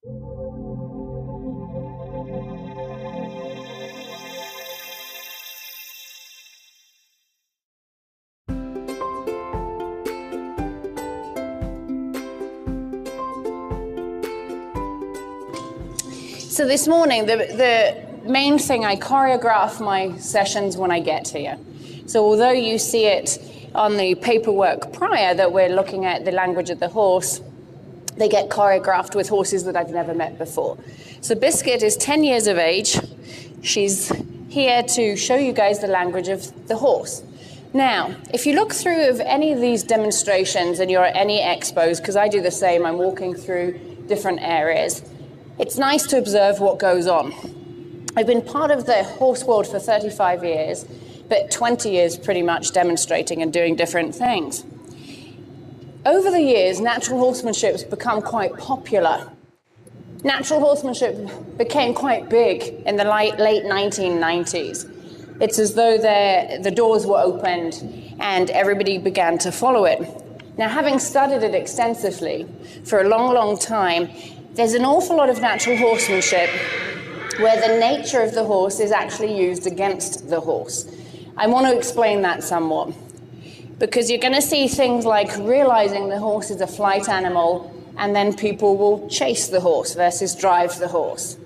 So this morning, the main thing, I choreograph my sessions when I get here. So although you see it on the paperwork prior that we're looking at the language of the horse, they get choreographed with horses that I've never met before. So Biscuit is 10 years of age. She's here to show you guys the language of the horse. Now, if you look through of any of these demonstrations and you're at any expos, because I do the same, I'm walking through different areas, it's nice to observe what goes on. I've been part of the horse world for 35 years, but 20 years pretty much demonstrating and doing different things. Over the years, natural horsemanship has become quite popular. Natural horsemanship became quite big in the late 1990s. It's as though the doors were opened and everybody began to follow it. Now, having studied it extensively for a long, long time, there's an awful lot of natural horsemanship where the nature of the horse is actually used against the horse. I want to explain that somewhat, because you're going to see things like realizing the horse is a flight animal, and then people will chase the horse versus drive the horse.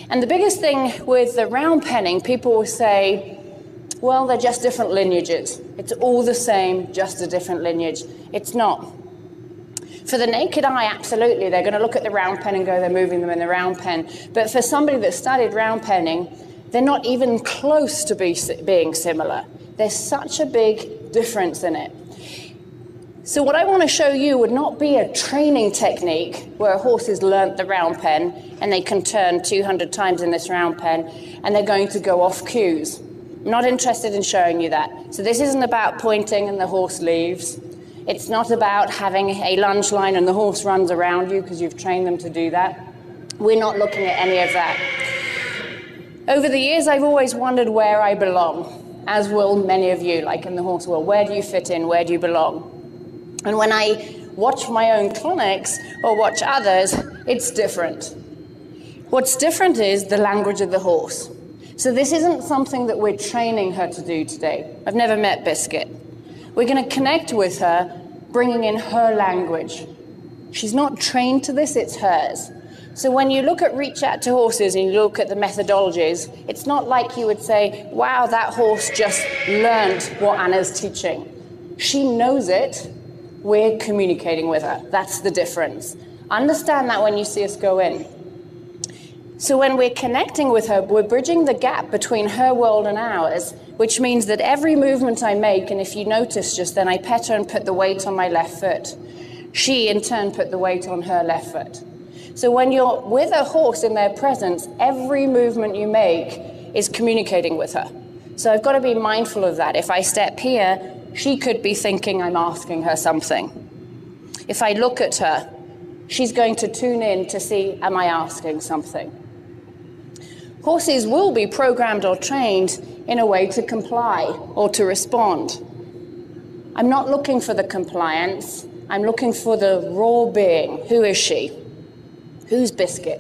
And the biggest thing with the round penning, people will say, well, they're just different lineages. It's all the same, just a different lineage. It's not. For the naked eye, absolutely, they're going to look at the round pen and go, they're moving them in the round pen. But for somebody that studied round penning, they're not even close to being similar. There's such a big difference in it. So what I want to show you would not be a training technique where a horse has learnt the round pen and they can turn 200 times in this round pen and they're going to go off cues. I'm not interested in showing you that. So this isn't about pointing and the horse leaves. It's not about having a lunge line and the horse runs around you because you've trained them to do that. We're not looking at any of that. Over the years, I've always wondered where I belong, as will many of you, like in the horse world. Where do you fit in? Where do you belong? And when I watch my own clinics or watch others, it's different. What's different is the language of the horse. So this isn't something that we're training her to do today. I've never met Biscuit. We're going to connect with her, bringing in her language. She's not trained to this, it's hers. So when you look at reach out to horses and you look at the methodologies, it's not like you would say, wow, that horse just learned what Anna's teaching. She knows it, we're communicating with her. That's the difference. Understand that when you see us go in. So when we're connecting with her, we're bridging the gap between her world and ours, which means that every movement I make, and if you notice just then, I pet her and put the weight on my left foot. She, in turn, put the weight on her left foot. So when you're with a horse in their presence, every movement you make is communicating with her. So I've got to be mindful of that. If I step here, she could be thinking I'm asking her something. If I look at her, she's going to tune in to see, am I asking something? Horses will be programmed or trained in a way to comply or to respond. I'm not looking for the compliance. I'm looking for the raw being. Who is she? Who's Biscuit?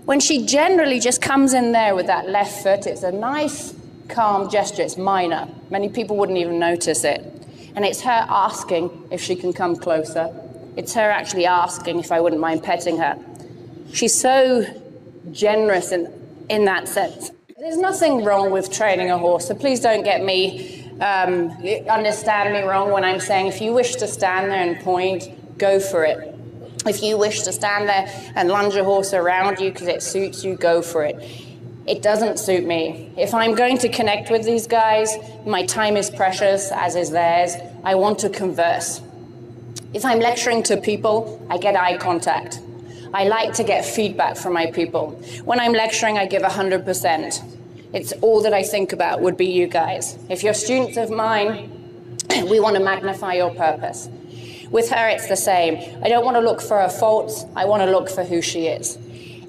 When she generally just comes in there with that left foot, it's a nice, calm gesture. It's minor. Many people wouldn't even notice it. And it's her asking if she can come closer. It's her actually asking if I wouldn't mind petting her. She's so generous in that sense. There's nothing wrong with training a horse, so please don't get me, understand me wrong when I'm saying if you wish to stand there and point, go for it. If you wish to stand there and lunge a horse around you because it suits you, go for it. It doesn't suit me. If I'm going to connect with these guys, my time is precious, as is theirs. I want to converse. If I'm lecturing to people, I get eye contact. I like to get feedback from my people. When I'm lecturing, I give 100%. It's all that I think about would be you guys. If you're students of mine, we want to magnify your purpose. With her, it's the same. I don't want to look for her faults. I want to look for who she is.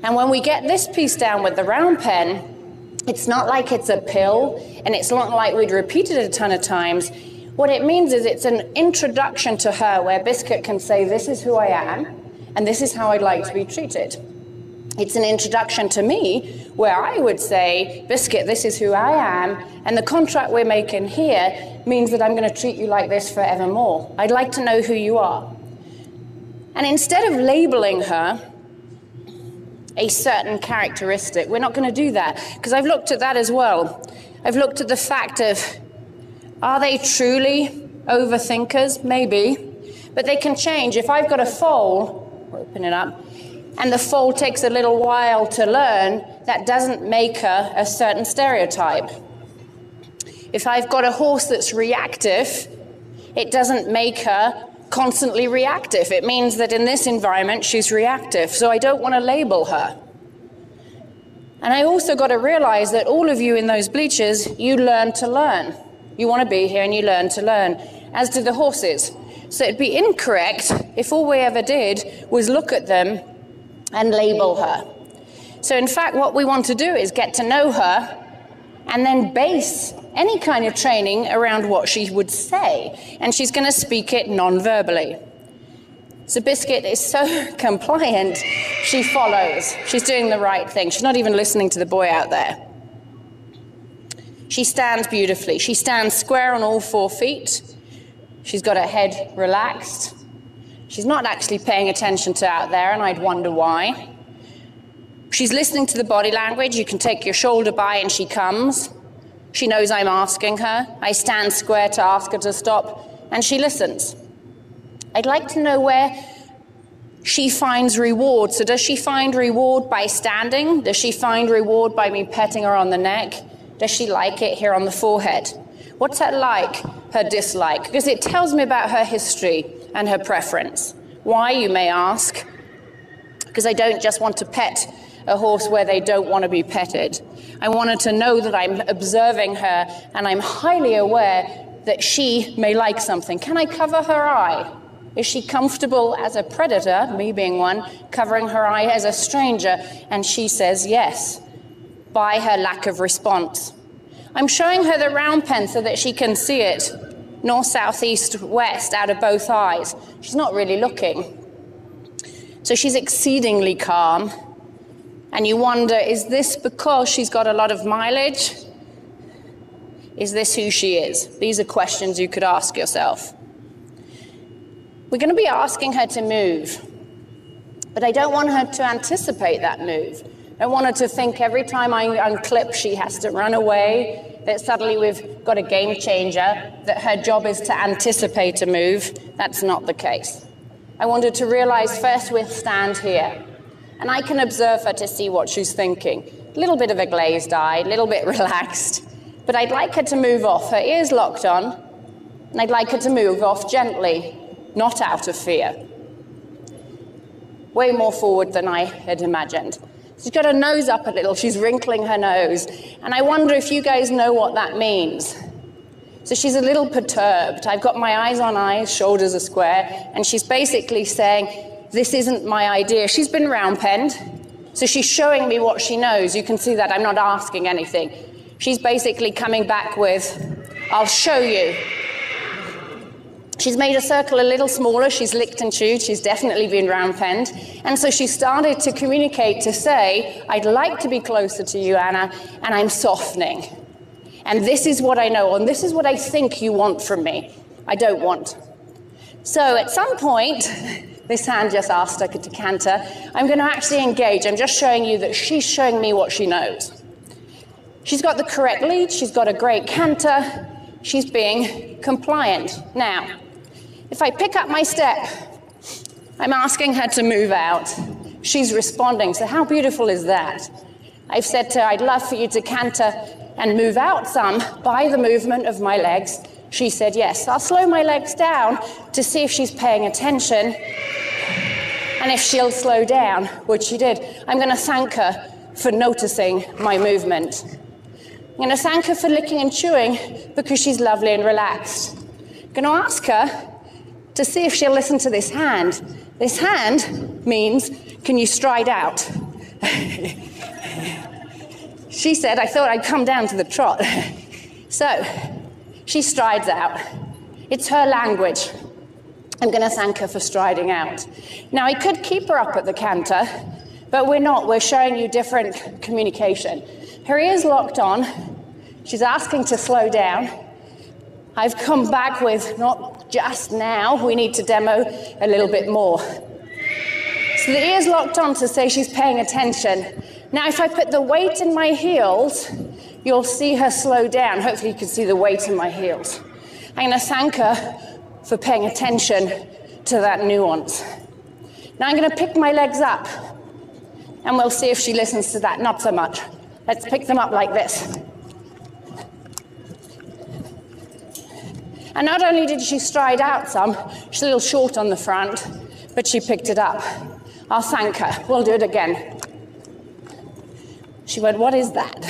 And when we get this piece down with the round pen, it's not like it's a pill, and it's not like we'd repeated it a ton of times. What it means is it's an introduction to her where Biscuit can say, this is who I am, and this is how I'd like to be treated. It's an introduction to me where I would say, Biscuit, this is who I am, and the contract we're making here means that I'm going to treat you like this forevermore. I'd like to know who you are. And instead of labeling her a certain characteristic, we're not going to do that, because I've looked at that as well. I've looked at the fact of, are they truly overthinkers? Maybe. But they can change. If I've got a foal, open it up, and the foal takes a little while to learn, that doesn't make her a certain stereotype. If I've got a horse that's reactive, it doesn't make her constantly reactive. It means that in this environment, she's reactive. So I don't want to label her. And I also got to realize that all of you in those bleachers, you learn to learn. You want to be here and you learn to learn, as do the horses. So it'd be incorrect if all we ever did was look at them and label her. So in fact, what we want to do is get to know her and then base any kind of training around what she would say. And she's going to speak it non-verbally. So Biscuit is so compliant, she follows. She's doing the right thing. She's not even listening to the boy out there. She stands beautifully. She stands square on all 4 feet. She's got her head relaxed. She's not actually paying attention to out there, and I'd wonder why. She's listening to the body language. You can take your shoulder by and she comes. She knows I'm asking her. I stand square to ask her to stop, and she listens. I'd like to know where she finds reward. So does she find reward by standing? Does she find reward by me petting her on the neck? Does she like it here on the forehead? What's her like, her dislike? Because it tells me about her history and her preference. Why, you may ask? Because I don't just want to pet a horse where they don't want to be petted. I wanted to know that I'm observing her and I'm highly aware that she may like something. Can I cover her eye? Is she comfortable as a predator, me being one, covering her eye as a stranger? And she says yes, by her lack of response. I'm showing her the round pen so that she can see it, north, south, east, west, out of both eyes. She's not really looking. So she's exceedingly calm. And you wonder, is this because she's got a lot of mileage? Is this who she is? These are questions you could ask yourself. We're going to be asking her to move. But I don't want her to anticipate that move. I want her to think every time I unclip, she has to run away, that suddenly we've got a game changer, that her job is to anticipate a move. That's not the case. I want her to realize first we'll stand here. And I can observe her to see what she's thinking. A little bit of a glazed eye, a little bit relaxed. But I'd like her to move off. Her ears locked on. And I'd like her to move off gently, not out of fear. Way more forward than I had imagined. She's got her nose up a little. She's wrinkling her nose. And I wonder if you guys know what that means. So she's a little perturbed. I've got my eyes on eyes, shoulders are square. And she's basically saying, this isn't my idea. She's been round penned. So she's showing me what she knows. You can see that I'm not asking anything. She's basically coming back with, I'll show you. She's made a circle a little smaller. She's licked and chewed. She's definitely been round penned. And so she started to communicate to say, I'd like to be closer to you, Anna, and I'm softening. And this is what I know, and this is what I think you want from me. I don't want. So at some point, this hand just asked her to canter. I'm going to actually engage. I'm just showing you that she's showing me what she knows. She's got the correct lead. She's got a great canter. She's being compliant. Now, if I pick up my step, I'm asking her to move out. She's responding. So how beautiful is that? I've said to her, I'd love for you to canter and move out some by the movement of my legs. She said yes. I'll slow my legs down to see if she's paying attention and if she'll slow down, which she did. I'm going to thank her for noticing my movement. I'm going to thank her for licking and chewing because she's lovely and relaxed. I'm going to ask her to see if she'll listen to this hand. This hand means, can you stride out? She said, I thought I'd come down to the trot. So she strides out. It's her language. I'm going to thank her for striding out. Now, I could keep her up at the canter, but we're not. We're showing you different communication. Her ear's locked on. She's asking to slow down. I've come back with not just now, we need to demo a little bit more. So the ear's locked on to say she's paying attention. Now, if I put the weight in my heels, you'll see her slow down. Hopefully you can see the weight in my heels. I'm going to thank her for paying attention to that nuance. Now I'm going to pick my legs up, and we'll see if she listens to that. Not so much. Let's pick them up like this. And not only did she stride out some, she's a little short on the front, but she picked it up. I'll thank her. We'll do it again. She went, "What is that?"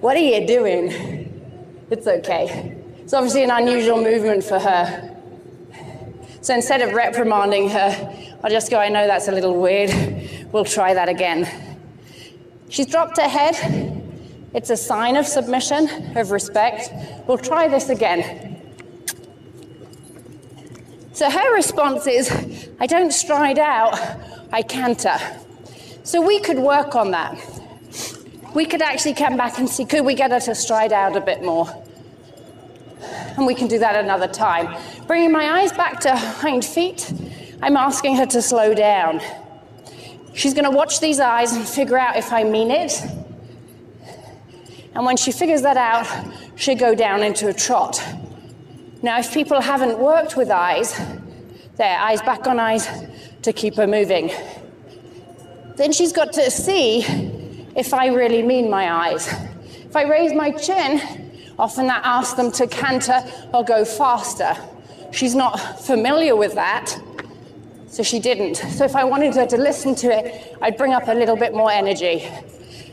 "What are you doing?" It's okay. It's obviously an unusual movement for her. So instead of reprimanding her, I'll just go, "I know that's a little weird. We'll try that again." She's dropped her head. It's a sign of submission, of respect. We'll try this again. So her response is, "I don't stride out, I canter." So we could work on that. We could actually come back and see, could we get her to stride out a bit more? And we can do that another time. Bringing my eyes back to her hind feet, I'm asking her to slow down. She's going to watch these eyes and figure out if I mean it. And when she figures that out, she'll go down into a trot. Now, if people haven't worked with eyes, there, eyes back on eyes to keep her moving. Then she's got to see if I really mean my eyes. If I raise my chin, often that asks them to canter or go faster. She's not familiar with that, so she didn't. So if I wanted her to listen to it, I'd bring up a little bit more energy.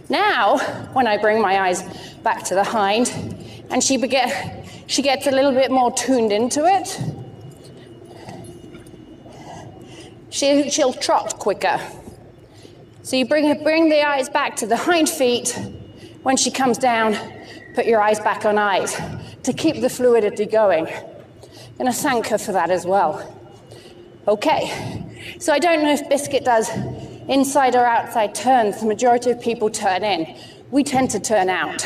Now, when I bring my eyes back to the hind, and she gets a little bit more tuned into it, she'll trot quicker. So you bring the eyes back to the hind feet. When she comes down, put your eyes back on eyes to keep the fluidity going. I'm going to thank her for that as well. Okay, so I don't know if Biscuit does inside or outside turns. The majority of people turn in. We tend to turn out.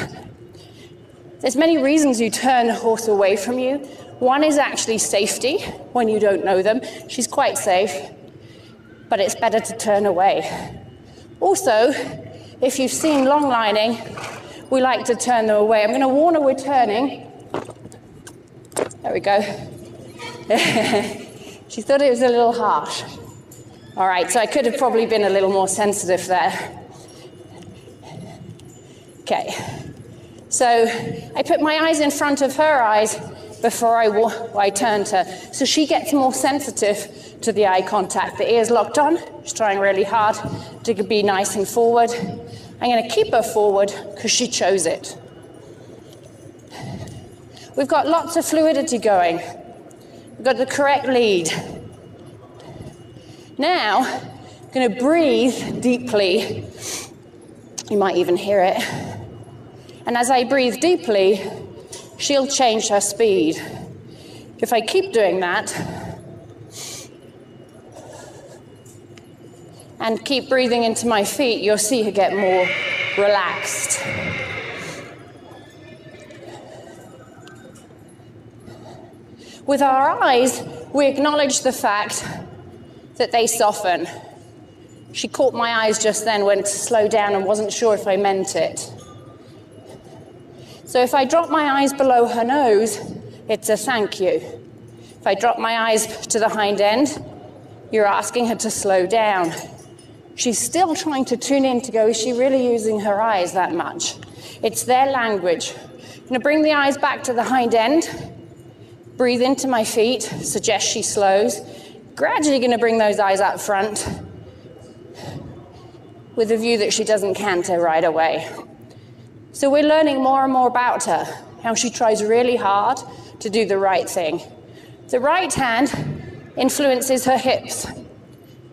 There's many reasons you turn a horse away from you. One is actually safety when you don't know them. She's quite safe, but it's better to turn away. Also, if you've seen long lining, we like to turn them away. I'm going to warn her we're turning. There we go. She thought it was a little harsh. All right, so I could have probably been a little more sensitive there. Okay, so I put my eyes in front of her eyes before I turned her, so she gets more sensitive to the eye contact. The ear's locked on. She's trying really hard to be nice and forward. I'm going to keep her forward because she chose it. We've got lots of fluidity going. We've got the correct lead. Now, I'm going to breathe deeply. You might even hear it. And as I breathe deeply, she'll change her speed. If I keep doing that, and keep breathing into my feet, you'll see her get more relaxed. With our eyes, we acknowledge the fact that they soften. She caught my eyes just then, went to slow down and wasn't sure if I meant it. So if I drop my eyes below her nose, it's a thank you. If I drop my eyes to the hind end, you're asking her to slow down. She's still trying to tune in to go, is she really using her eyes that much? It's their language. I'm going to bring the eyes back to the hind end, breathe into my feet, suggest she slows. Gradually going to bring those eyes up front with the view that she doesn't canter right away. So we're learning more and more about her, how she tries really hard to do the right thing. The right hand influences her hips.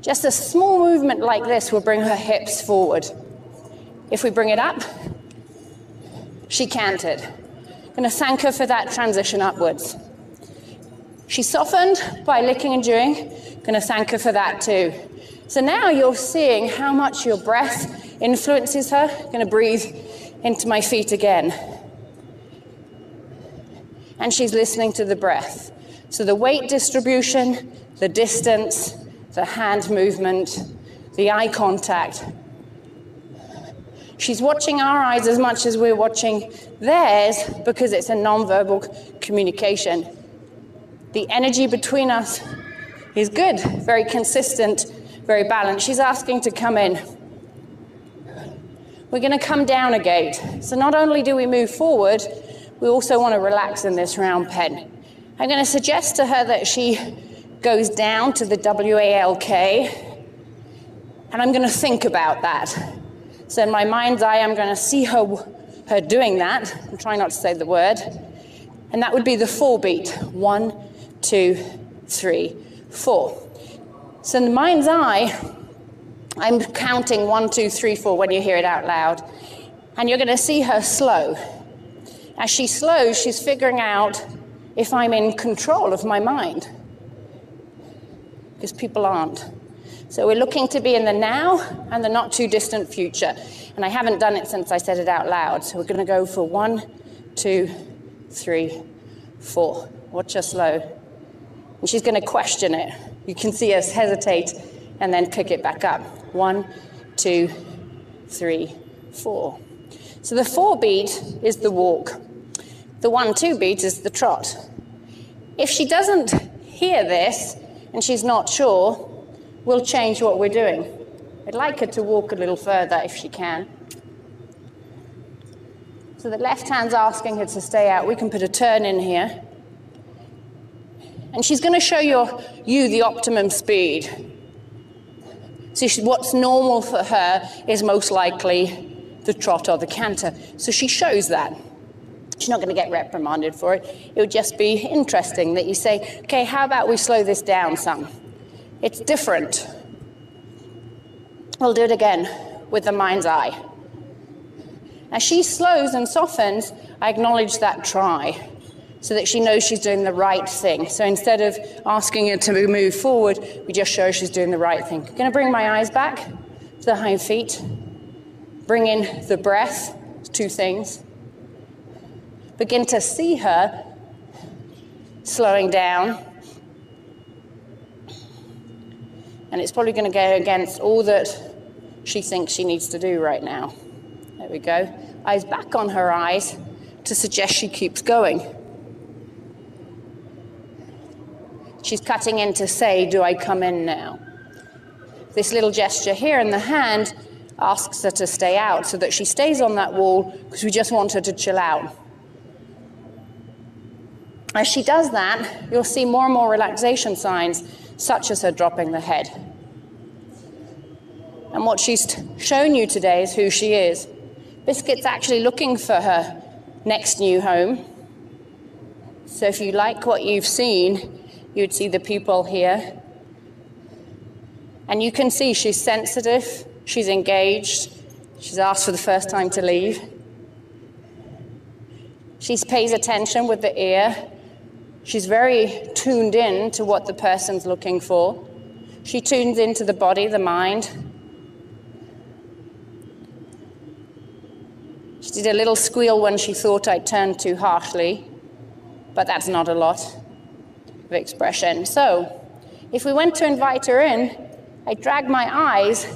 Just a small movement like this will bring her hips forward. If we bring it up, she cantered. I'm going to thank her for that transition upwards. She softened by licking and chewing. Going to thank her for that too. So now you're seeing how much your breath influences her. Going to breathe into my feet again. And she's listening to the breath. So the weight distribution, the distance, the hand movement, the eye contact. She's watching our eyes as much as we're watching theirs because it's a non-verbal communication. The energy between us is good, very consistent, very balanced. She's asking to come in. We're going to come down a gate. So not only do we move forward, we also want to relax in this round pen. I'm going to suggest to her that she goes down to the W-A-L-K, and I'm going to think about that. So in my mind's eye, I'm going to see her doing that. I'm trying not to say the word. And that would be the 4 beat. 1, 2, 3, 4. So in the mind's eye, I'm counting 1, 2, 3, 4 when you hear it out loud. And you're going to see her slow. As she slows, she's figuring out if I'm in control of my mind. Because people aren't. So we're looking to be in the now and the not too distant future. And I haven't done it since I said it out loud. So we're going to go for 1, 2, 3, 4. Watch her slow. And she's going to question it. You can see us hesitate and then pick it back up. 1, 2, 3, 4. So the 4 beat is the walk. The 1, 2 beat is the trot. If she doesn't hear this and she's not sure, we'll change what we're doing. I'd like her to walk a little further if she can. So the left hand's asking her to stay out. We can put a turn in here. And she's going to show you the optimum speed. So what's normal for her is most likely the trot or the canter. So she shows that. She's not going to get reprimanded for it. It would just be interesting that you say, okay, how about we slow this down some? It's different. We'll do it again with the mind's eye. As she slows and softens, I acknowledge that try so that she knows she's doing the right thing. So instead of asking her to move forward, we just show she's doing the right thing. I'm going to bring my eyes back to the hind feet. Bring in the breath, 2 things. Begin to see her slowing down. And it's probably going to go against all that she thinks she needs to do right now. There we go. Eyes back on her eyes to suggest she keeps going. She's cutting in to say, do I come in now? This little gesture here in the hand asks her to stay out so that she stays on that wall because we just want her to chill out. As she does that, you'll see more and more relaxation signs, such as her dropping the head. And what she's shown you today is who she is. Biscuit's actually looking for her next new home. So if you like what you've seen, you'd see the pupil here. And you can see she's sensitive, she's engaged, she's asked for the first time to leave. She pays attention with the ear. She's very tuned in to what the person's looking for. She tunes into the body, the mind. She did a little squeal when she thought I turned too harshly, but that's not a lot of expression. So, if we went to invite her in, I drag my eyes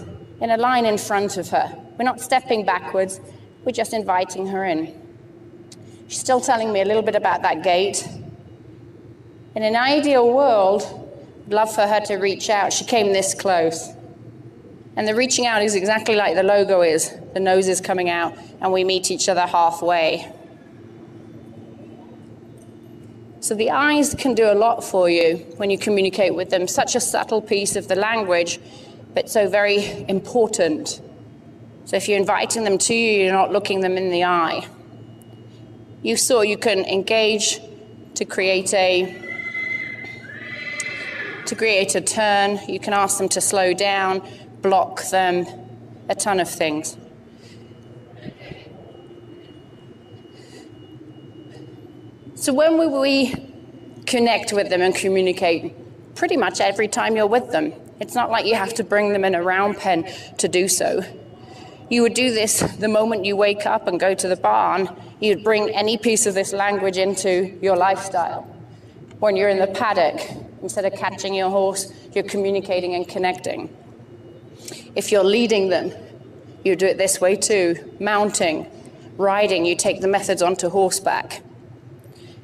in a line in front of her. We're not stepping backwards, we're just inviting her in. She's still telling me a little bit about that gate. In an ideal world, I'd love for her to reach out. She came this close. And the reaching out is exactly like the logo is. The nose is coming out, and we meet each other halfway. So the eyes can do a lot for you when you communicate with them. Such a subtle piece of the language, but so very important. So if you're inviting them to you, you're not looking them in the eye. You saw you can engage to create a turn. You can ask them to slow down, block them, a ton of things. So when we connect with them and communicate pretty much every time you're with them. It's not like you have to bring them in a round pen to do so. You would do this the moment you wake up and go to the barn. You'd bring any piece of this language into your lifestyle. When you're in the paddock, instead of catching your horse, you're communicating and connecting. If you're leading them, you do it this way too. Mounting, riding, you take the methods onto horseback.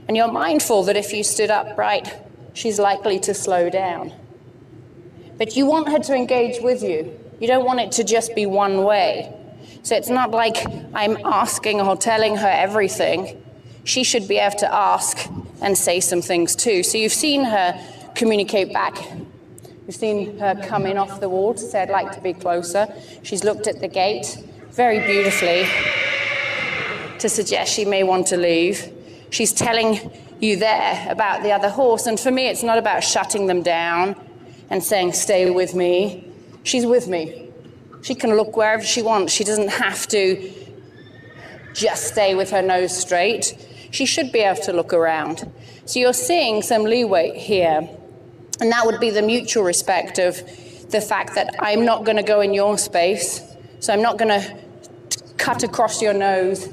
And you're mindful that if you stood upright, she's likely to slow down. But you want her to engage with you. You don't want it to just be one way. So it's not like I'm asking or telling her everything. She should be able to ask and say some things too. So you've seen her communicate back. You've seen her come in off the wall to say, I'd like to be closer. She's looked at the gate very beautifully to suggest she may want to leave. She's telling you there about the other horse. And for me, it's not about shutting them down and saying, stay with me. She's with me. She can look wherever she wants. She doesn't have to just stay with her nose straight. She should be able to look around. So you're seeing some leeway here. And that would be the mutual respect of the fact that I'm not going to go in your space. So I'm not going to cut across your nose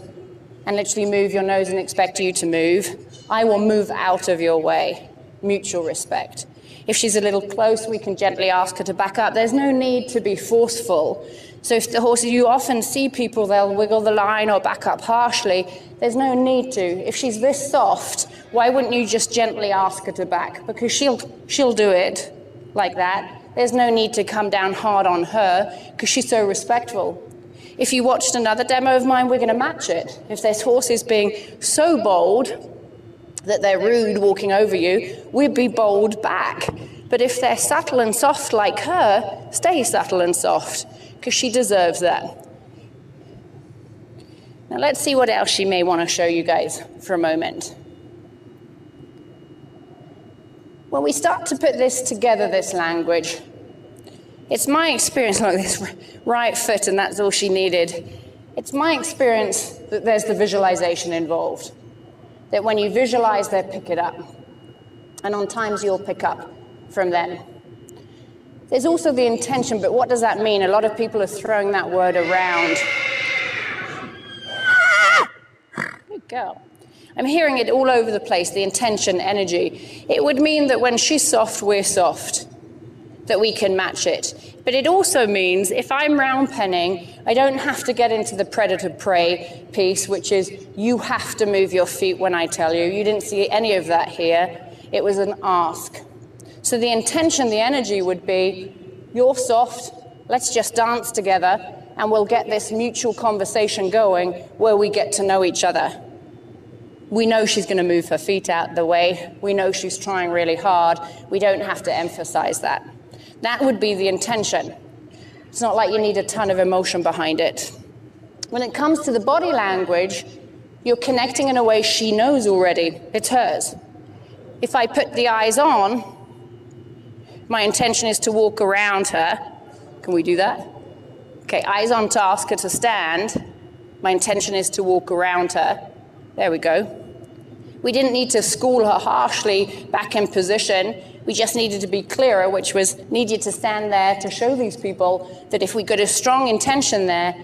and literally move your nose and expect you to move. I will move out of your way. Mutual respect. If she's a little close, we can gently ask her to back up. There's no need to be forceful. So if the horses, you often see people, they'll wiggle the line or back up harshly. There's no need to. If she's this soft, why wouldn't you just gently ask her to back? Because she'll do it like that. There's no need to come down hard on her because she's so respectful. If you watched another demo of mine, we're going to match it. If there's horses being so bold that they're rude walking over you, we'd be bold back. But if they're subtle and soft like her, stay subtle and soft, because she deserves that. Now let's see what else she may want to show you guys for a moment. When we start to put this together, this language, it's my experience, like this right foot, and that's all she needed. It's my experience that there's the visualization involved. That when you visualize, they pick it up. And on times you'll pick up from them. There's also the intention, but what does that mean? A lot of people are throwing that word around. Good girl. I'm hearing it all over the place, the intention, energy. It would mean that when she's soft, we're soft. That we can match it. But it also means if I'm round penning, I don't have to get into the predator-prey piece, which is you have to move your feet when I tell you. You didn't see any of that here. It was an ask. So the intention, the energy would be, you're soft, let's just dance together, and we'll get this mutual conversation going where we get to know each other. We know she's going to move her feet out the way. We know she's trying really hard. We don't have to emphasize that. That would be the intention. It's not like you need a ton of emotion behind it. When it comes to the body language, you're connecting in a way she knows already. It's hers. If I put the eyes on, my intention is to walk around her. Can we do that? Okay, eyes on to ask her to stand. My intention is to walk around her. There we go. We didn't need to school her harshly back in position. We just needed to be clearer, which was needed to stand there to show these people that if we got a strong intention there,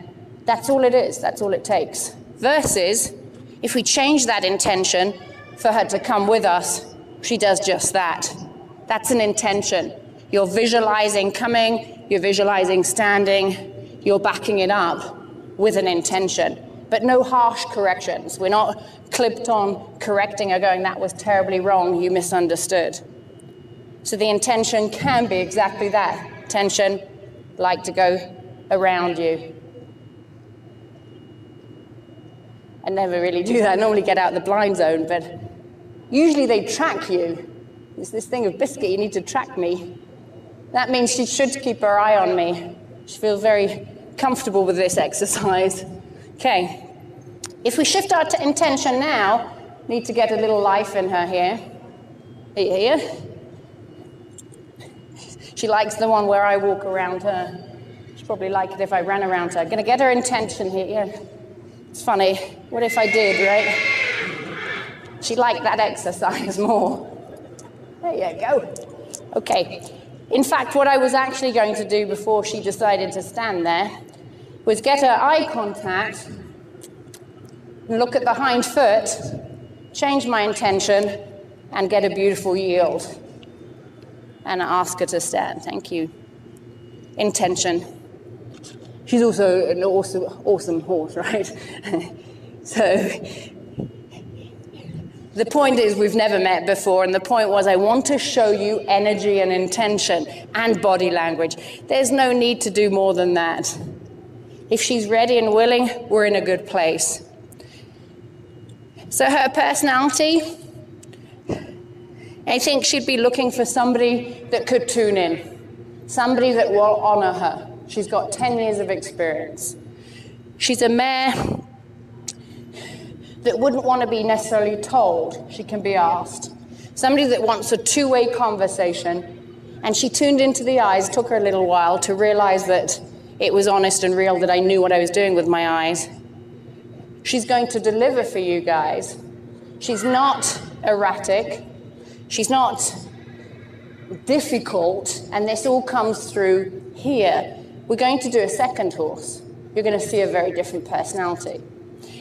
that's all it is, that's all it takes. Versus, if we change that intention for her to come with us, she does just that. That's an intention. You're visualizing coming, you're visualizing standing, you're backing it up with an intention. But no harsh corrections. We're not clipped on correcting her going, that was terribly wrong, you misunderstood. So the intention can be exactly that. Intention, like to go around you. I never really do that. I normally get out the blind zone, but usually they track you. It's this thing of biscuit, you need to track me. That means she should keep her eye on me. She feels very comfortable with this exercise. Okay, if we shift our intention now, need to get a little life in her here. Here. She likes the one where I walk around her. She'd probably like it if I ran around her. Gonna get her intention here. Yeah. It's funny. What if I did, right? She'd like that exercise more. There you go. Okay. In fact, what I was actually going to do before she decided to stand there was get her eye contact, look at the hind foot, change my intention, and get a beautiful yield. And ask her to stand. Thank you. Intention. She's also an awesome horse, right? So the point is we've never met before, and the point was I want to show you energy and intention and body language. There's no need to do more than that. If she's ready and willing, we're in a good place. So her personality, I think she'd be looking for somebody that could tune in, somebody that will honor her. She's got 10 years of experience. She's a mare that wouldn't want to be necessarily told. She can be asked. Somebody that wants a two-way conversation. And she tuned into the eyes. It took her a little while to realize that it was honest and real, that I knew what I was doing with my eyes. She's going to deliver for you guys. She's not erratic. She's not difficult. And this all comes through here. We're going to do a second horse. You're going to see a very different personality.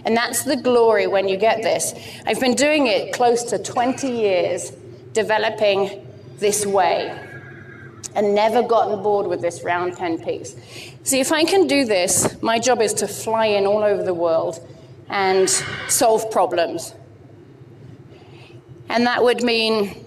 And that's the glory when you get this. I've been doing it close to 20 years, developing this way, and never gotten bored with this round pen piece. See, if I can do this, my job is to fly in all over the world and solve problems. And that would mean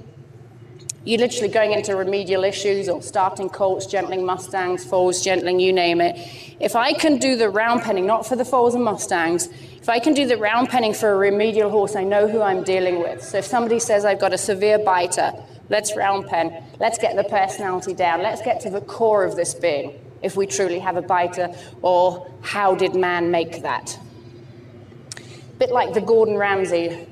you're literally going into remedial issues or starting colts, gentling Mustangs, foals, gentling, you name it. If I can do the round penning, not for the foals and Mustangs, if I can do the round penning for a remedial horse, I know who I'm dealing with. So if somebody says I've got a severe biter, let's round pen, let's get the personality down, let's get to the core of this being, if we truly have a biter, or how did man make that? A bit like the Gordon Ramsay,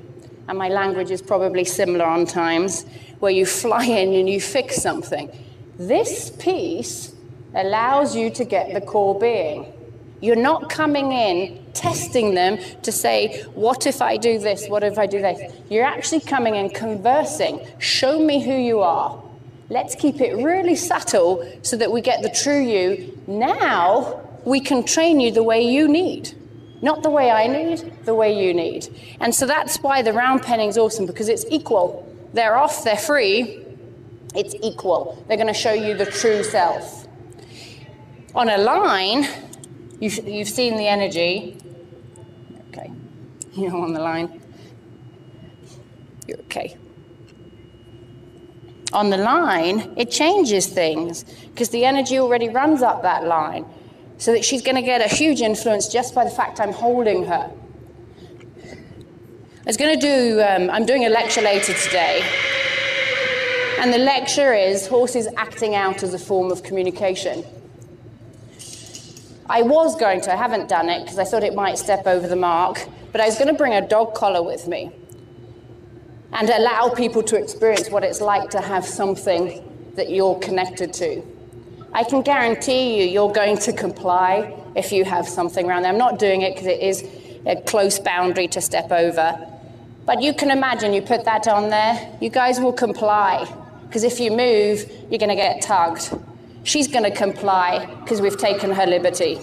and my language is probably similar on times, where you fly in and you fix something. This piece allows you to get the core being. You're not coming in, testing them to say, what if I do this, what if I do this? You're actually coming in conversing. Show me who you are. Let's keep it really subtle so that we get the true you. Now we can train you the way you need. Not the way I need, the way you need. And so that's why the round penning is awesome, because it's equal. They're off, they're free, it's equal. They're going to show you the true self. On a line, you've seen the energy. Okay, you're on the line. You're okay. On the line, it changes things, because the energy already runs up that line, so that she's going to get a huge influence just by the fact I'm holding her. I'm doing a lecture later today, and the lecture is horses acting out as a form of communication. I haven't done it because I thought it might step over the mark, but I was going to bring a dog collar with me and allow people to experience what it's like to have something that you're connected to. I can guarantee you're going to comply if you have something around there. I'm not doing it because it is a close boundary to step over. But you can imagine you put that on there, you guys will comply. Because if you move, you're going to get tugged. She's going to comply because we've taken her liberty.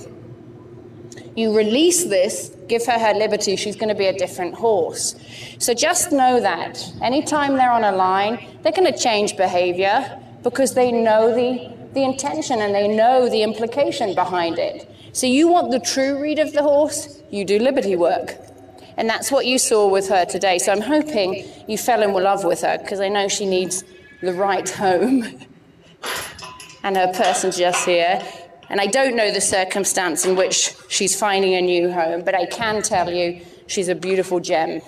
You release this, give her her liberty, she's going to be a different horse. So just know that anytime they're on a line, they're going to change behavior because they know the intention and they know the implication behind it. So you want the true read of the horse, you do liberty work. And that's what you saw with her today. So I'm hoping you fell in love with her, because I know she needs the right home. And her person's just here. And I don't know the circumstance in which she's finding a new home, but I can tell you she's a beautiful gem.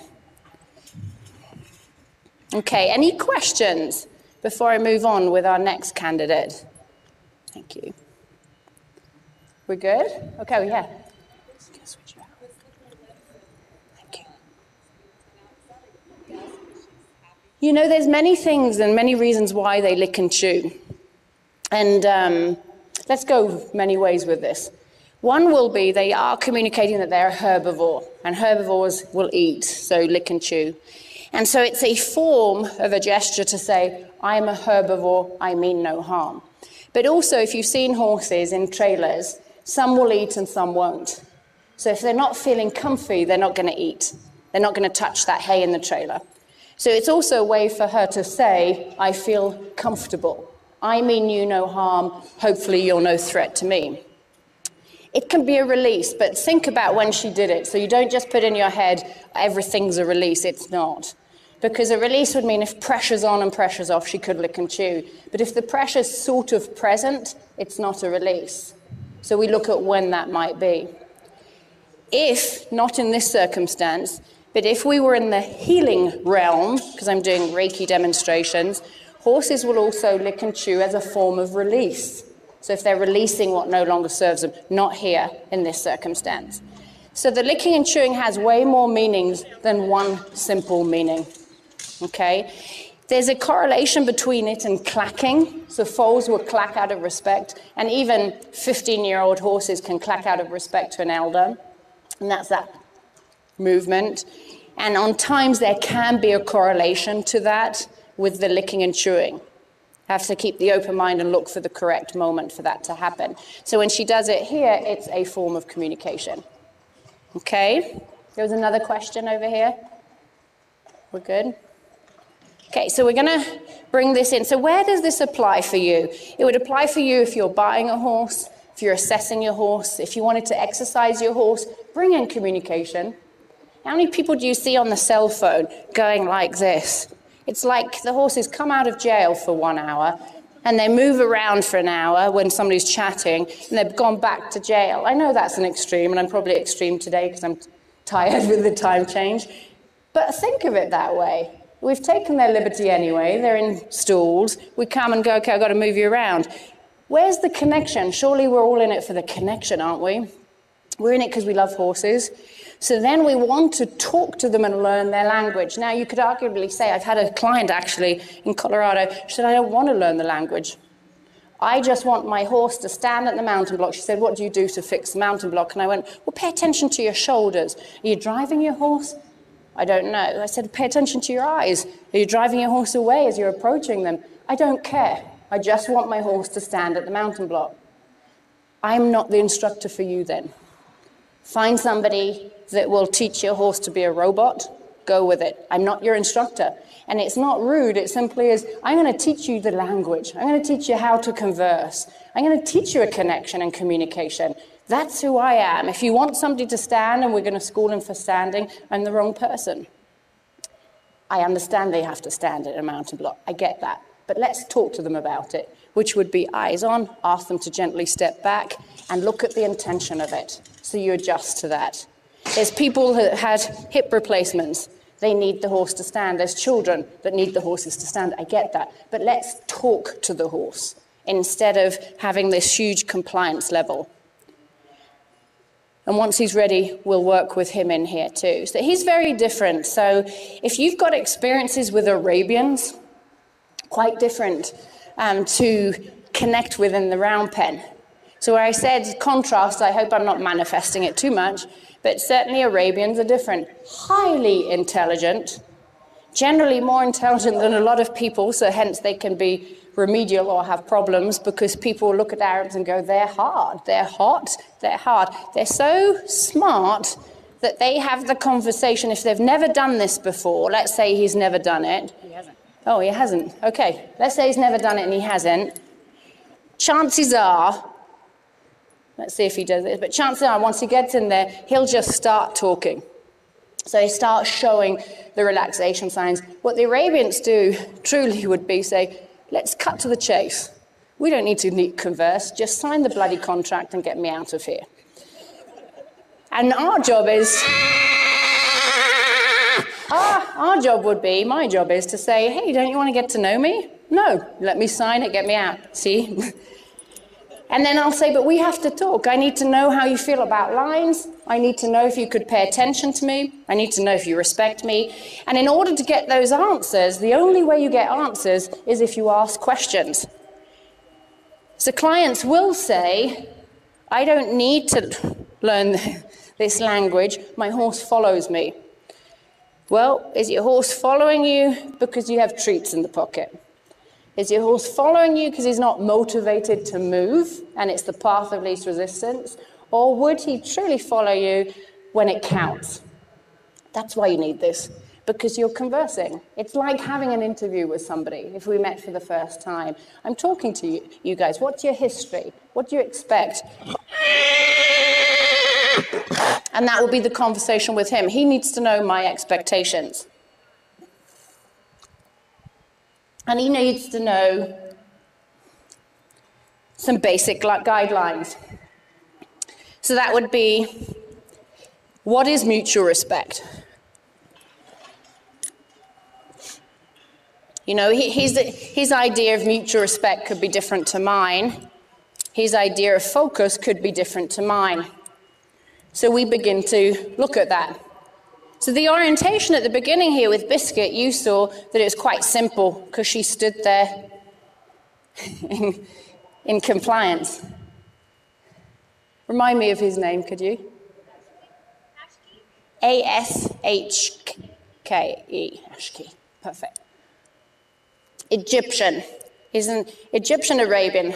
Okay, any questions before I move on with our next candidate? Thank you. We're good? Okay, yeah. You know, there's many things and many reasons why they lick and chew. And let's go many ways with this. One will be they are communicating that they're a herbivore, and herbivores will eat, so lick and chew. And so it's a form of a gesture to say, I'm a herbivore, I mean no harm. But also, if you've seen horses in trailers, some will eat and some won't. So if they're not feeling comfy, they're not going to eat. They're not going to touch that hay in the trailer. So it's also a way for her to say, I feel comfortable. I mean you no harm, hopefully you're no threat to me. It can be a release, but think about when she did it. So you don't just put in your head, everything's a release. It's not. Because a release would mean if pressure's on and pressure's off, she could lick and chew. But if the pressure's sort of present, it's not a release. So we look at when that might be. If, not in this circumstance, but if we were in the healing realm, because I'm doing Reiki demonstrations, horses will also lick and chew as a form of release. So if they're releasing what no longer serves them, not here in this circumstance. So the licking and chewing has way more meanings than one simple meaning, okay? There's a correlation between it and clacking. So foals will clack out of respect, and even 15-year-old horses can clack out of respect to an elder, and that's that movement. And on times there can be a correlation to that with the licking and chewing. Have to keep the open mind and look for the correct moment for that to happen. So when she does it here, it's a form of communication. Okay, there was another question over here. We're good? Okay, so we're going to bring this in. So where does this apply for you? It would apply for you if you're buying a horse, if you're assessing your horse, if you wanted to exercise your horse, bring in communication. How many people do you see on the cell phone going like this? It's like the horses come out of jail for 1 hour and they move around for an hour when somebody's chatting and they've gone back to jail. I know that's an extreme, and I'm probably extreme today because I'm tired with the time change. But think of it that way. We've taken their liberty anyway. They're in stalls. We come and go, okay, I've got to move you around. Where's the connection? Surely we're all in it for the connection, aren't we? We're in it because we love horses. So then we want to talk to them and learn their language. Now, you could arguably say, I've had a client actually in Colorado, she said, I don't want to learn the language. I just want my horse to stand at the mountain block. She said, what do you do to fix the mountain block? And I went, well, pay attention to your shoulders. Are you driving your horse? I don't know. I said, pay attention to your eyes. Are you driving your horse away as you're approaching them? I don't care. I just want my horse to stand at the mountain block. I'm not the instructor for you then. Find somebody that will teach your horse to be a robot. Go with it. I'm not your instructor. And it's not rude. It simply is, I'm going to teach you the language. I'm going to teach you how to converse. I'm going to teach you a connection and communication. That's who I am. If you want somebody to stand and we're going to school him for standing, I'm the wrong person. I understand they have to stand at a mountain block. I get that. But let's talk to them about it, which would be eyes on, ask them to gently step back, and look at the intention of it. So you adjust to that. There's people who had hip replacements. They need the horse to stand. There's children that need the horses to stand. I get that. But let's talk to the horse instead of having this huge compliance level. And once he's ready, we'll work with him in here too. So he's very different. So if you've got experiences with Arabians, quite different to connect with in the round pen. So where I said contrast, I hope I'm not manifesting it too much, but certainly Arabians are different. Highly intelligent, generally more intelligent than a lot of people, so hence they can be remedial or have problems because people look at Arabs and go, they're hard, they're hot, they're hard. They're so smart that they have the conversation. If they've never done this before, let's say he's never done it. He hasn't. Oh, he hasn't. Okay, let's say he's never done it and he hasn't. Chances are, let's see if he does this, but chances are once he gets in there, he'll just start talking. So he starts showing the relaxation signs. What the Arabians do truly would be say, let's cut to the chase. We don't need to converse, just sign the bloody contract and get me out of here. And our job is, our job would be, my job is to say, hey, don't you want to get to know me? No, let me sign it, get me out, see? And then I'll say, but we have to talk. I need to know how you feel about lines. I need to know if you could pay attention to me. I need to know if you respect me. And in order to get those answers, the only way you get answers is if you ask questions. So clients will say, I don't need to learn this language. My horse follows me. Well, is your horse following you because you have treats in the pocket? Is your horse following you because he's not motivated to move and it's the path of least resistance? Or would he truly follow you when it counts? That's why you need this, because you're conversing. It's like having an interview with somebody if we met for the first time. I'm talking to you guys. What's your history? What do you expect? And that will be the conversation with him. He needs to know my expectations. And he needs to know some basic guidelines. So that would be, what is mutual respect? You know, his idea of mutual respect could be different to mine. His idea of focus could be different to mine. So we begin to look at that. So the orientation at the beginning here with Biscuit, you saw that it was quite simple because she stood there in compliance. Remind me of his name, could you? A-S-H-K-E. Ashke. Perfect. Egyptian. He's an Egyptian Arabian.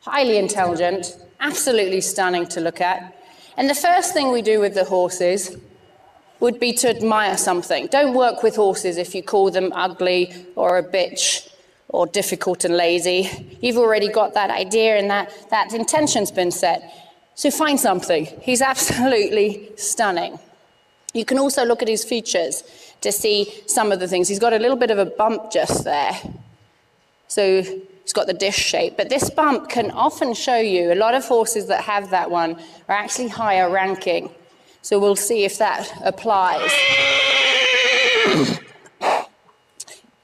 Highly intelligent, absolutely stunning to look at. And the first thing we do with the horses would be to admire something. Don't work with horses if you call them ugly or a bitch or difficult and lazy. You've already got that idea and that intention's been set. So find something. He's absolutely stunning. You can also look at his features to see some of the things. He's got a little bit of a bump just there. So he's got the dish shape. But this bump can often show you, a lot of horses that have that one are actually higher ranking. So we'll see if that applies.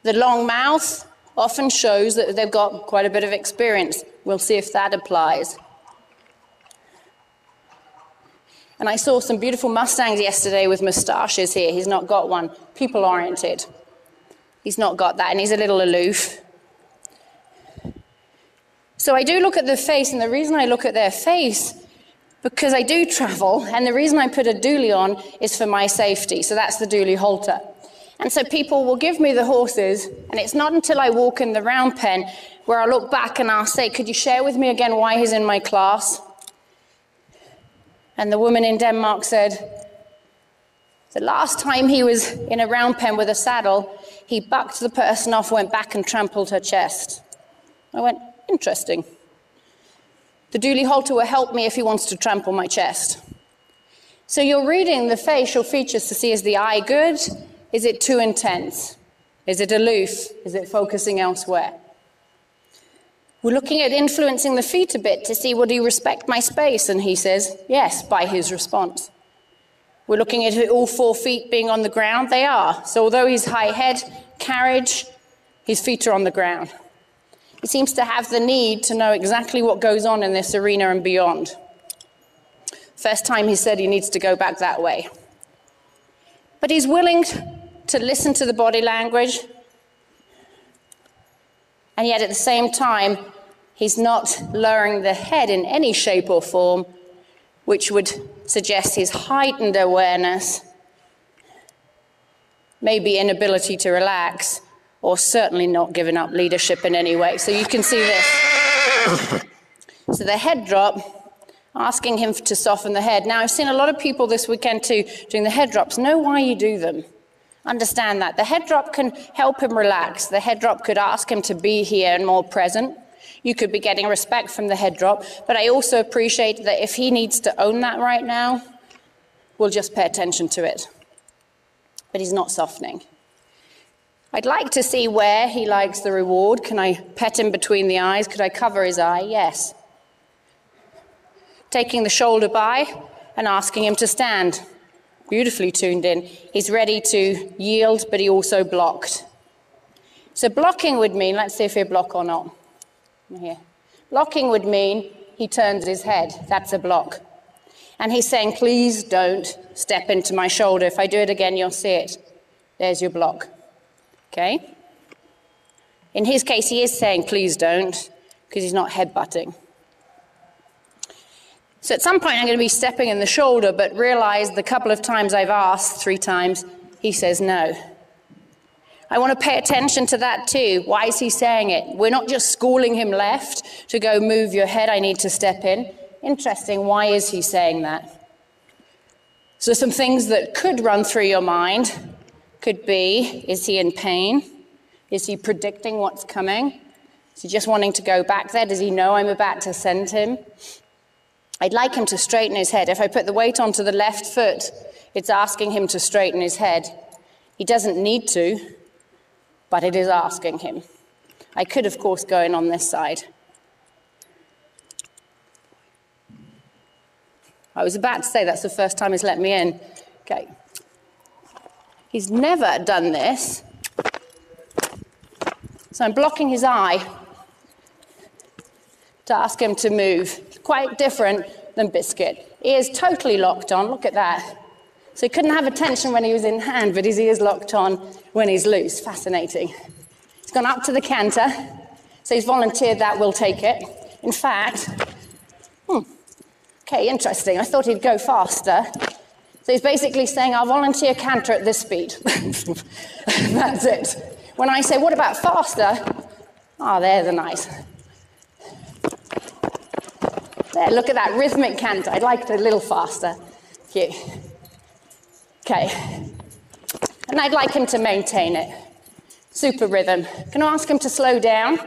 The long mouth often shows that they've got quite a bit of experience. We'll see if that applies. And I saw some beautiful Mustangs yesterday with moustaches here. He's not got one. People-oriented. He's not got that, and he's a little aloof. So I do look at the face, and the reason I look at their face, because I do travel, and the reason I put a dually on is for my safety. So that's the dually halter. And so people will give me the horses, and it's not until I walk in the round pen where I'll look back and I'll say, could you share with me again why he's in my class? And the woman in Denmark said, the last time he was in a round pen with a saddle, he bucked the person off, went back and trampled her chest. I went, interesting. The dually halter will help me if he wants to trample my chest. So you're reading the facial features to see, is the eye good? Is it too intense? Is it aloof? Is it focusing elsewhere? We're looking at influencing the feet a bit to see, would he respect my space? And he says, yes, by his response. We're looking at all 4 feet being on the ground. They are. So although he's high head, carriage, his feet are on the ground. He seems to have the need to know exactly what goes on in this arena and beyond. First time he said he needs to go back that way. But he's willing to listen to the body language, and yet at the same time, he's not lowering the head in any shape or form, which would suggest his heightened awareness, maybe inability to relax, or certainly not giving up leadership in any way. So you can see this. So the head drop, asking him to soften the head. Now, I've seen a lot of people this weekend too doing the head drops. Know why you do them. Understand that. The head drop can help him relax. The head drop could ask him to be here and more present. You could be getting respect from the head drop. But I also appreciate that if he needs to own that right now, we'll just pay attention to it. But he's not softening. I'd like to see where he likes the reward. Can I pet him between the eyes? Could I cover his eye? Yes. Taking the shoulder by and asking him to stand. Beautifully tuned in. He's ready to yield, but he also blocked. So blocking would mean, let's see if he'll block or not. Here. Blocking would mean he turns his head. That's a block. And he's saying, please don't step into my shoulder. If I do it again, you'll see it. There's your block. Okay? In his case, he is saying, please don't, because he's not headbutting. So at some point, I'm going to be stepping in the shoulder, but realize the couple of times I've asked, 3 times, he says no. I want to pay attention to that too. Why is he saying it? We're not just schooling him left to go move your head, I need to step in. Interesting, why is he saying that? So some things that could run through your mind could be, is he in pain? Is he predicting what's coming? Is he just wanting to go back there? Does he know I'm about to send him? I'd like him to straighten his head. If I put the weight onto the left foot, it's asking him to straighten his head. He doesn't need to, but it is asking him. I could, of course, go in on this side. I was about to say that's the first time he's let me in. Okay. He's never done this. So I'm blocking his eye to ask him to move. Quite different than Biscuit. Ears totally locked on, look at that. So he couldn't have attention when he was in hand, but his ears locked on when he's loose. Fascinating. He's gone up to the canter, so he's volunteered that, we'll take it. In fact, okay, interesting. I thought he'd go faster. So he's basically saying, I'll volunteer canter at this speed. That's it. When I say, what about faster? Oh, there's a nice. There, look at that rhythmic canter. I'd like it a little faster. Cute. Okay. And I'd like him to maintain it. Super rhythm. Can I ask him to slow down?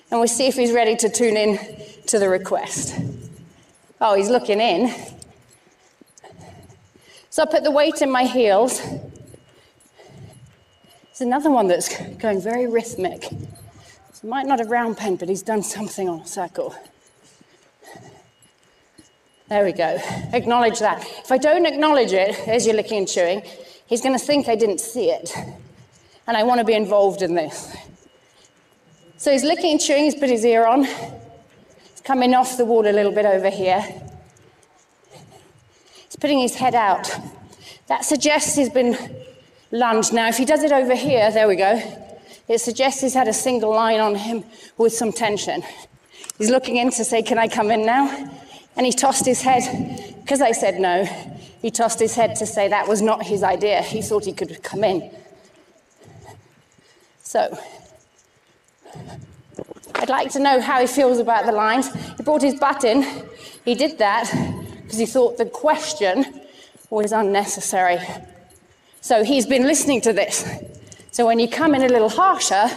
And we'll see if he's ready to tune in to the request. Oh, he's looking in. So I put the weight in my heels. There's another one that's going very rhythmic. So he might not have round pen, but he's done something on a circle. There we go. Acknowledge that. If I don't acknowledge it, as you're licking and chewing, he's going to think I didn't see it. And I want to be involved in this. So he's licking and chewing, he's put his ear on. He's coming off the wall a little bit over here. He's putting his head out. That suggests he's been lunged. Now, if he does it over here, there we go. It suggests he's had a single line on him with some tension. He's looking in to say, can I come in now? And he tossed his head, because I said no, he tossed his head to say that was not his idea. He thought he could come in. So, I'd like to know how he feels about the lines. He brought his butt in. He did that because he thought the question was unnecessary. So he's been listening to this. So when you come in a little harsher,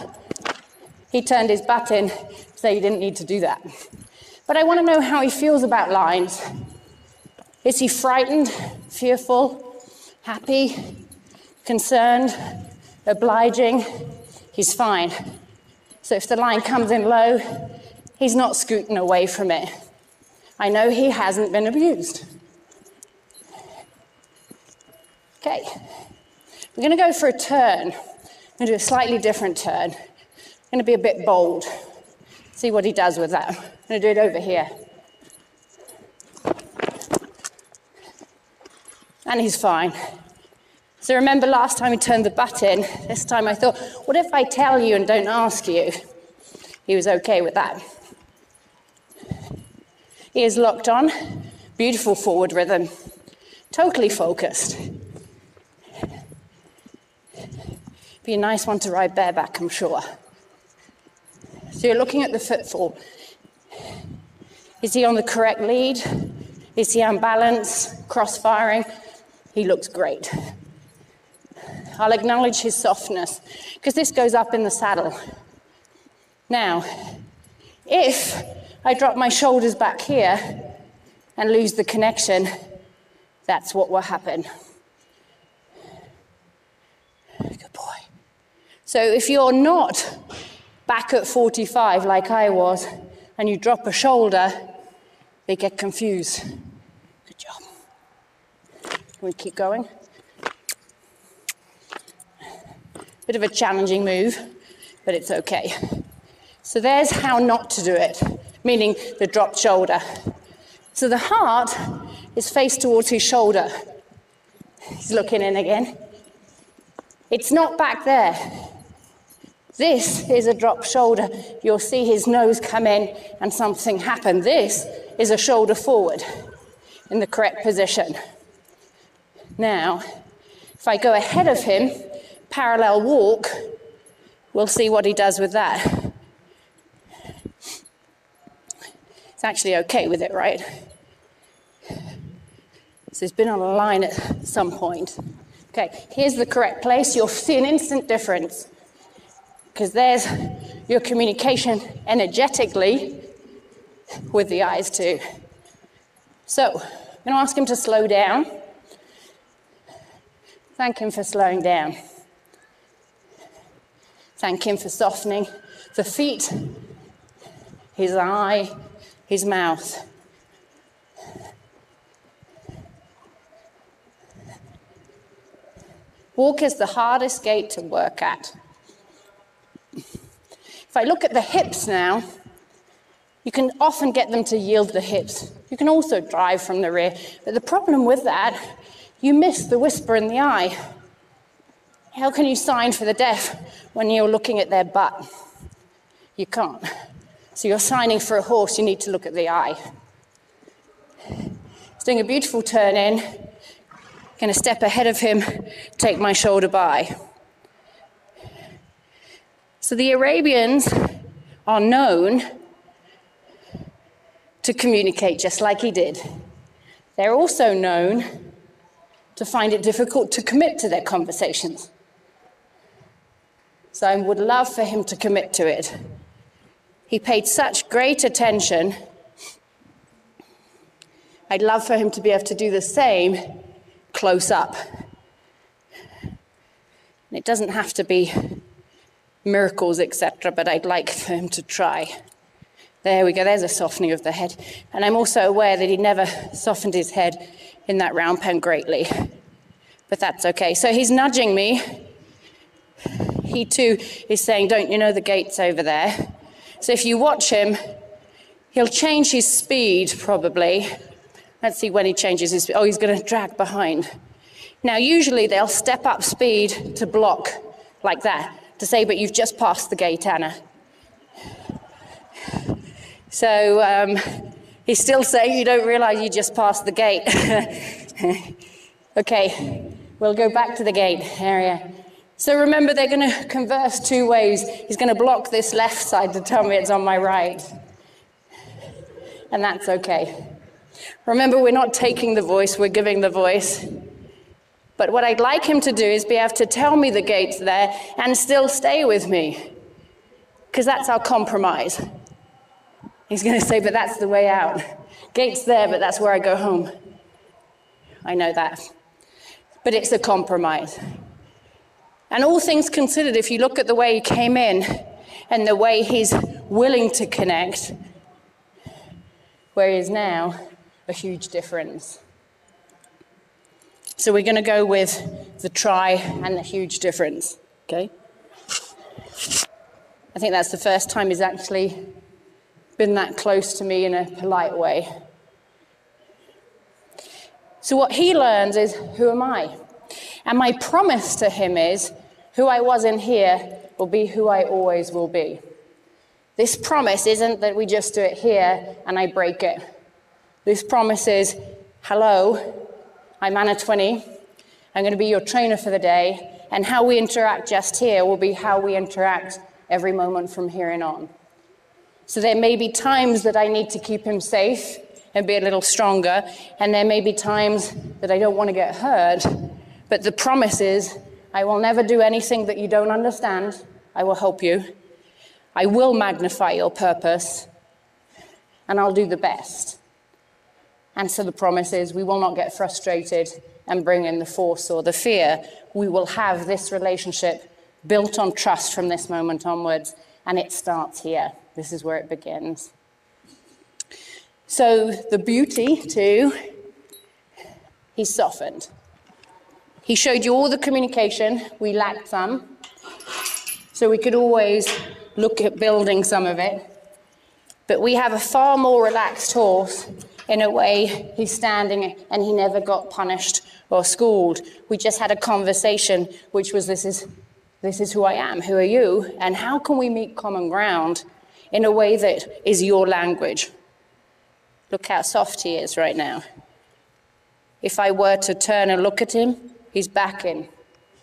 he turned his butt in, so he didn't need to do that. But I want to know how he feels about lines. Is he frightened, fearful, happy, concerned, obliging? He's fine. So if the line comes in low, he's not scooting away from it. I know he hasn't been abused. Okay, we're going to go for a turn. I'm going to do a slightly different turn. I'm going to be a bit bold. See what he does with that. I'm going to do it over here. And he's fine. So remember last time he turned the butt in, this time I thought, what if I tell you and don't ask you? He was okay with that. Ears locked on, beautiful forward rhythm, totally focused. Be a nice one to ride bareback, I'm sure. So you're looking at the footfall. Is he on the correct lead? Is he unbalanced, cross-firing? He looks great. I'll acknowledge his softness, because this goes up in the saddle. Now, if I drop my shoulders back here and lose the connection, that's what will happen. Good boy. So if you're not back at 45 like I was, and you drop a shoulder, they get confused. Good job. Can we keep going? Bit of a challenging move, but it's okay. So there's how not to do it, meaning the dropped shoulder. So the heart is faced towards his shoulder. He's looking in again. It's not back there. This is a dropped shoulder. You'll see his nose come in and something happen. This is a shoulder forward in the correct position. Now, If I go ahead of him, parallel walk, we'll see what he does with that. It's actually okay with it, right? So he's been on a line at some point. Okay, here's the correct place. You'll see an instant difference, because there's your communication energetically with the eyes too. So I'm going to ask him to slow down. Thank him for slowing down. Thank him for softening the feet, his eye, his mouth. Walk is the hardest gait to work at. If I look at the hips now, you can often get them to yield the hips. You can also drive from the rear. But the problem with that, you miss the whisper in the eye. How can you sign for the deaf when you're looking at their butt? You can't. So you're signing for a horse, you need to look at the eye. He's doing a beautiful turn in. Going to step ahead of him, take my shoulder by. So the Arabians are known to communicate just like he did. They're also known to find it difficult to commit to their conversations. So I would love for him to commit to it. He paid such great attention. I'd love for him to be able to do the same close up. And it doesn't have to be miracles, etc., but I'd like for him to try. There we go, there's a softening of the head. And I'm also aware that he never softened his head in that round pen greatly. But that's okay. So he's nudging me. He too is saying, don't you know the gate's over there? So if you watch him, he'll change his speed probably. Let's see when he changes his speed. Oh, he's going to drag behind. Now usually they'll step up speed to block like that, to say, but you've just passed the gate, Anna. So he's still saying, you don't realize you just passed the gate. Okay, we'll go back to the gate area. So remember, they're going to converse two ways. He's going to block this left side to tell me it's on my right. And that's okay. Remember, we're not taking the voice, we're giving the voice. But what I'd like him to do is be able to tell me the gate's there and still stay with me. Because that's our compromise. He's going to say, but that's the way out. Gate's there, but that's where I go home. I know that. But it's a compromise. And all things considered, if you look at the way he came in and the way he's willing to connect, where he is now, a huge difference. So we're going to go with the try and the huge difference, okay? I think that's the first time he's actually been that close to me in a polite way. So what he learns is, who am I? And my promise to him is, who I was in here will be who I always will be. This promise isn't that we just do it here and I break it. This promise is, hello, I'm Anna Twinney. I'm going to be your trainer for the day, and how we interact just here will be how we interact every moment from here and on. So there may be times that I need to keep him safe and be a little stronger, and there may be times that I don't want to get hurt, but the promise is, I will never do anything that you don't understand. I will help you. I will magnify your purpose, and I'll do the best. And so the promise is, we will not get frustrated and bring in the force or the fear. We will have this relationship built on trust from this moment onwards, and it starts here. This is where it begins. So the beauty, too, he's softened. He showed you all the communication. We lacked some. So we could always look at building some of it. But we have a far more relaxed horse. In a way, he's standing and he never got punished or schooled. We just had a conversation, which was, this is who I am, who are you? And how can we meet common ground in a way that is your language? Look how soft he is right now. If I were to turn and look at him, he's back in.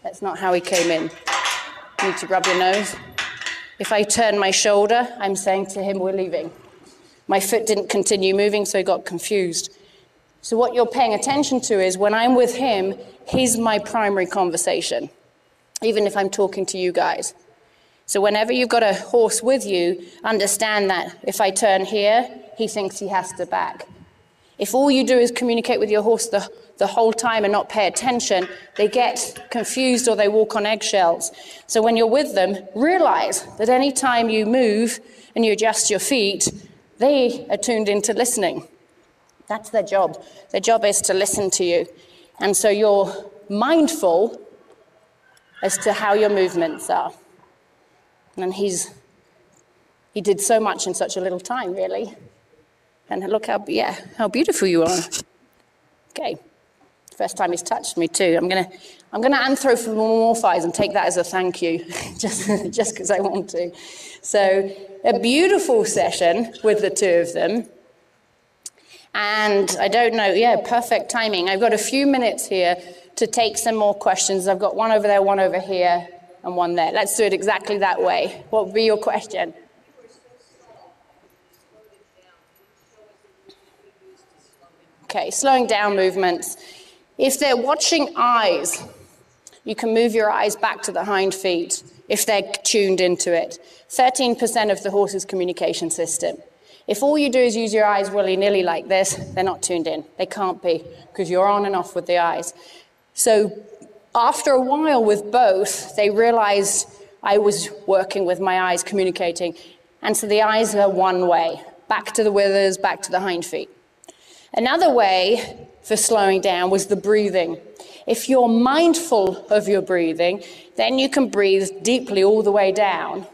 That's not how he came in. You need to rub your nose. If I turn my shoulder, I'm saying to him, we're leaving. My foot didn't continue moving, so he got confused. So what you're paying attention to is when I'm with him, he's my primary conversation, even if I'm talking to you guys. So whenever you've got a horse with you, understand that if I turn here, he thinks he has to back. If all you do is communicate with your horse the whole time and not pay attention, they get confused or they walk on eggshells. So when you're with them, realize that any time you move and you adjust your feet, they are tuned into listening. That's their job. Their job is to listen to you. And so you're mindful as to how your movements are. And he did so much in such a little time, really. And look how beautiful you are. Okay, first time he's touched me too. I'm gonna anthropomorphize and take that as a thank you, just because I want to. So a beautiful session with the two of them. And I don't know, perfect timing. I've got a few minutes here to take some more questions. I've got one over there, one over here, and one there. Let's do it exactly that way. What would be your question? Okay, slowing down movements. If they're watching eyes, you can move your eyes back to the hind feet if they're tuned into it. 13% of the horse's communication system. If all you do is use your eyes willy-nilly like this, they're not tuned in. They can't be, because you're on and off with the eyes. So after a while with both, they realized I was working with my eyes, communicating. And so the eyes are one way, back to the withers, back to the hind feet. Another way for slowing down was the breathing. If you're mindful of your breathing, then you can breathe deeply all the way down,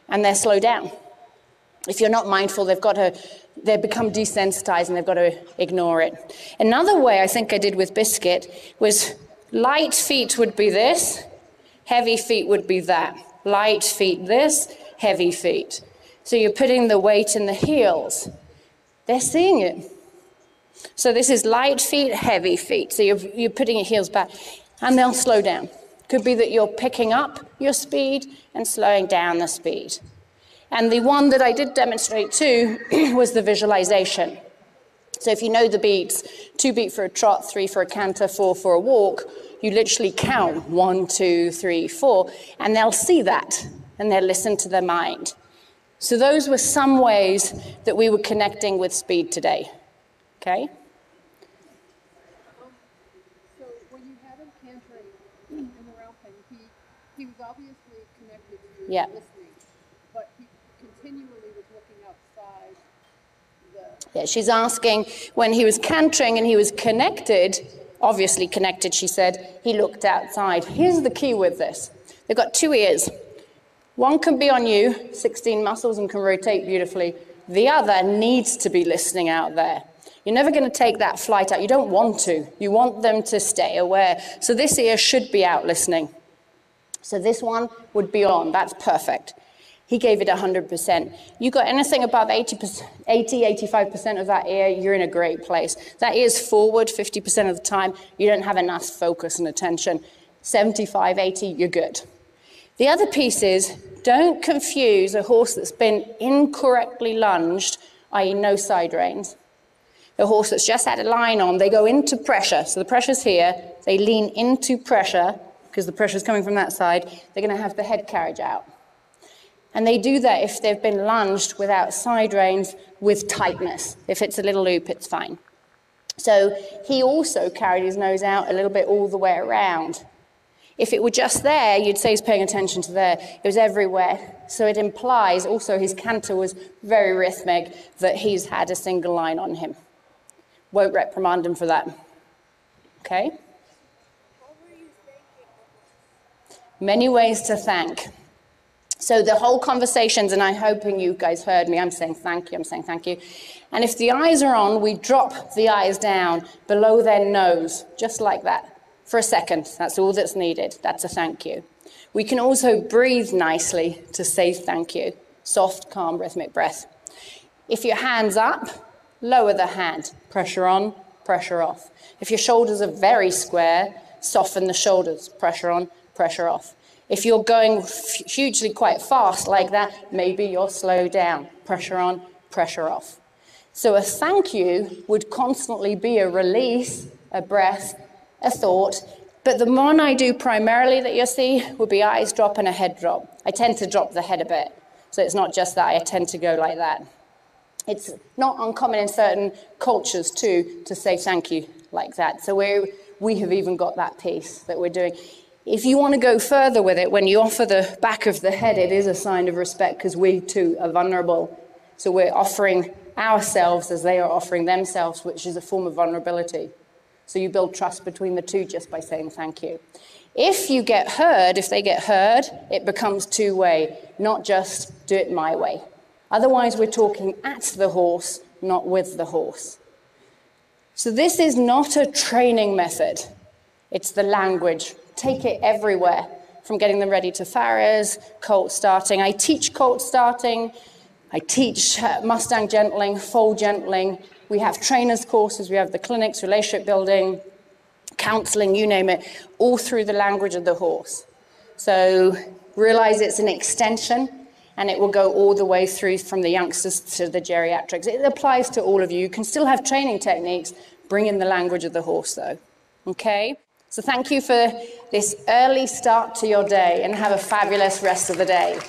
and they're slowed down. If you're not mindful, they become desensitized and they've got to ignore it. Another way I think I did with Biscuit was light feet would be this, heavy feet would be that. Light feet this, heavy feet. So you're putting the weight in the heels. They're seeing it. So this is light feet, heavy feet. So you're putting your heels back, and they'll slow down. Could be that you're picking up your speed and slowing down the speed. And the one that I did demonstrate too was the visualization. So if you know the beats, 2 beat for a trot, 3 for a canter, 4 for a walk, you literally count 1, 2, 3, 4, and they'll see that, and they'll listen to their mind. So those were some ways that we were connecting with speed today. Okay? So when you had him cantering in the round pen, he was obviously connected to you, listening, but he continually was looking outside the... Yeah, she's asking, when he was cantering and he was connected, obviously connected, she said, he looked outside. Here's the key with this. They've got 2 ears. One can be on you, 16 muscles, and can rotate beautifully. The other needs to be listening out there. You're never going to take that flight out. You don't want to. You want them to stay aware. So this ear should be out listening. So this one would be on. That's perfect. He gave it 100%. You got anything above 85% of that ear, you're in a great place. That ear's forward 50% of the time. You don't have enough focus and attention. 75, 80, you're good. The other piece is, don't confuse a horse that's been incorrectly lunged, i.e. no side reins. A horse that's just had a line on, they go into pressure. So the pressure's here. They lean into pressure because the pressure's coming from that side. They're going to have the head carriage out. And they do that if they've been lunged without side reins with tightness. If it's a little loop, it's fine. So he also carried his nose out a little bit all the way around. If it were just there, you'd say he's paying attention to there. It was everywhere. So it implies also his canter was very rhythmic, that he's had a single line on him. Won't reprimand him for that. Okay? What were you thinking? Many ways to thank. So the whole conversations, and I'm hoping you guys heard me, I'm saying thank you, I'm saying thank you. And if the eyes are on, we drop the eyes down below their nose, just like that, for a second. That's all that's needed. That's a thank you. We can also breathe nicely to say thank you. Soft, calm, rhythmic breath. If your hand's up, lower the hand. Pressure on, pressure off. If your shoulders are very square, soften the shoulders, pressure on, pressure off. If you're going hugely quite fast like that, maybe you'll slow down, pressure on, pressure off. So a thank you would constantly be a release, a breath, a thought. But the one I do primarily that you'll see would be eyes drop and a head drop. I tend to drop the head a bit. So it's not just that, I tend to go like that. It's not uncommon in certain cultures too to say thank you like that. So we have even got that piece that we're doing. If you want to go further with it, when you offer the back of the head, it is a sign of respect because we too are vulnerable. So we're offering ourselves as they are offering themselves, which is a form of vulnerability. So you build trust between the two just by saying thank you. If you get heard, if they get heard, it becomes two-way, not just do it my way. Otherwise, we're talking at the horse, not with the horse. So this is not a training method. It's the language. Take it everywhere, from getting them ready to farriers, colt starting. I teach colt starting. I teach Mustang gentling, foal gentling. We have trainers courses. We have the clinics, relationship building, counseling, you name it, all through the language of the horse. So realize it's an extension, and it will go all the way through from the youngsters to the geriatrics. It applies to all of you. You can still have training techniques. Bring in the language of the horse, though. Okay? So thank you for this early start to your day, and have a fabulous rest of the day.